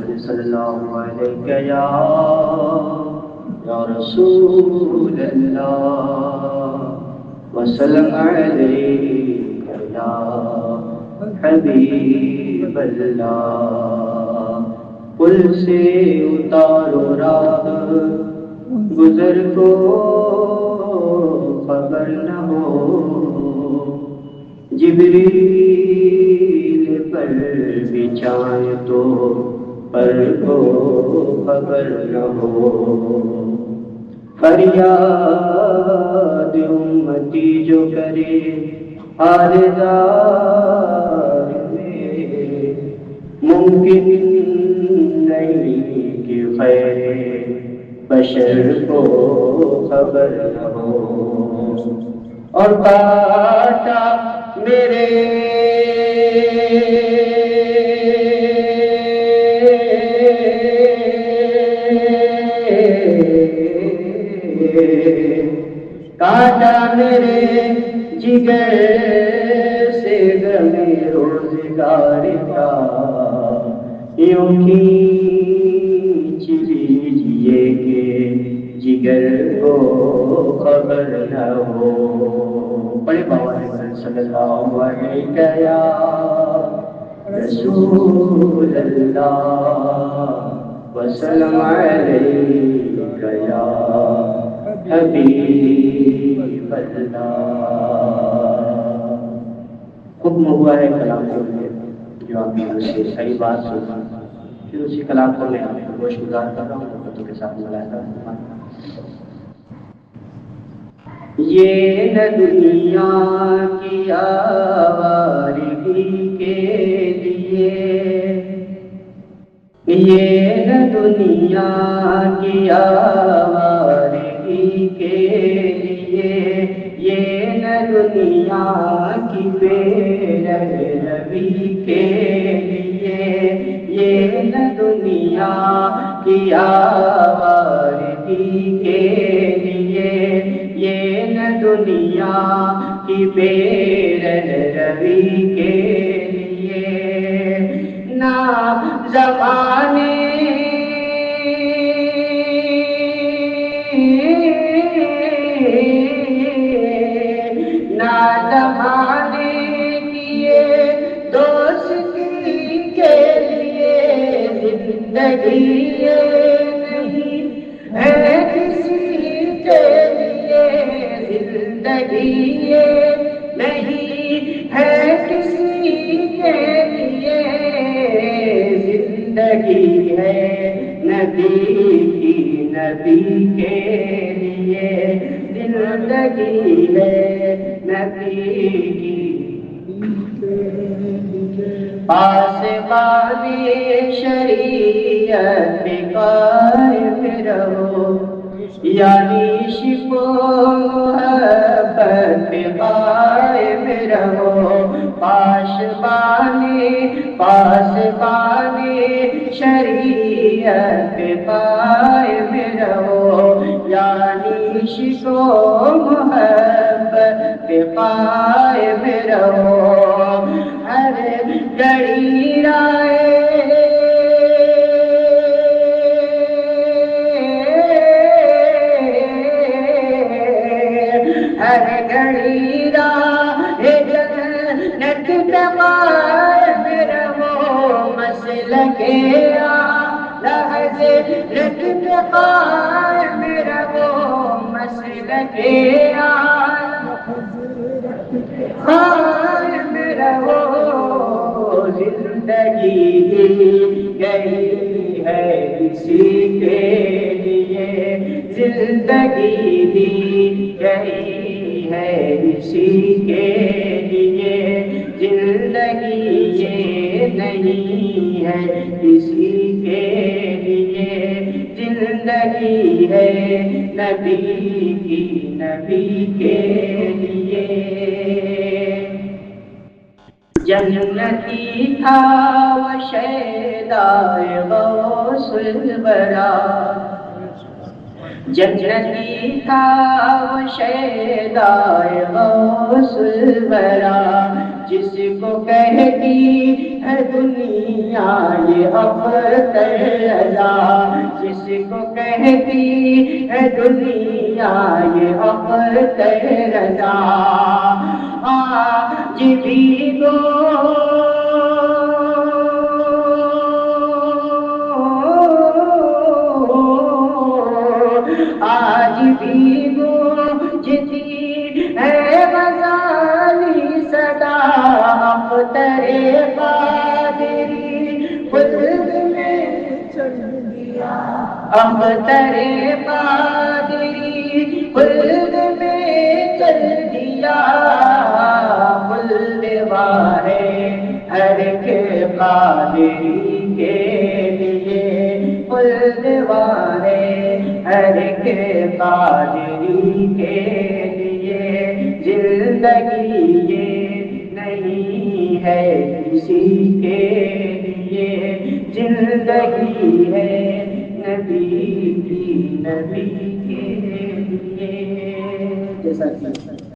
محمد صلی اللہ علیہ یا رسول اللہ وسلم علیک یا حبیب اللہ. پل سے اتارو راہ گزر کو خبر نہ ہو، جبریل پر بچھائے تو پر کو خبر نہ ہو. فریاد امتی جو کرے حال زار میں، ممکن نہیں کہ خیر بشر کو خبر نہ ہو. اور کاٹا میرے کاٹا میرے جگر سے غمِ روزگار کا، یوں کھینچ لیجیے کہ جگر کو خبر نہ ہو. بڑے بابا صلی اللہ علیہ یا رسول اللہ وسلم علیک یا حبیب اللہ. حکم ہوا ہے کلام کے لیے جو آپ نے سے صحیح بات سنا، پھر اسی کلام کو میں آپ کو گوش گزار کر رہا ہوں محبتوں کے ساتھ ملاحظہ. یہ نہ دنیا کی آوارگی کے لیے، یہ نہ دنیا کی آوارگی کے لیے، یہ نہ دنیا کی بے روی کے لیے، یہ نہ دنیا کی آوارگی کے لیے، یہ نہ دنیا کی بے روی کے لیے. نہ زمانے نہ زمانے کیے دوستی کے لیے، زندگی نہیں ہے کسی کے لیے، زندگی نہیں ہے کسی کے لیے. زندگی ہے نبی کی، نبی کے لیے، زندگی ہے نبی کی. پاسبانی شریعت پہ قائم رہو، یعنی عشق و محبت پہ قائم رہو. پاسبانی شریعت پہ قائم رہو، یعنی عشق و محبت پہ قائم رہو. ہر گھڑی ہر گھڑی راہ جنت پہ قائم رہو، مسلک اعلیٰ حضرت پہ قائم رہو، مسلک اعلیٰ قائم رہو. زندگی گئی ہے اسی کے لیے، زندگی گئی ہے اسی کے لیے، زندگی یہ نہیں ہے کسی کے لیے. زندگی ہے نبی کی، نبی کے لیے. جنتی تھا وہ شیدائے غوث الورا، جنتی تھا وہ شیدائے غوث الورا، جس کو کہتی ہے دنیا یہ افضل رضا جس کو کہتی ہے دنیا یہ اختر رضا آج بھی گو آج بھی گونجتی ہے غزالی صدا اختر قادری خلد میں چل دیا اختر قادری خلد میں چل دیا خلد ہے ہر کے قادری کے لیے خلد ہے ہر کے قادری کے لیے زندگی یہ نہیں ہے کسی کے لیے زندگی ہے نبی کی نبی کے لیے جیسا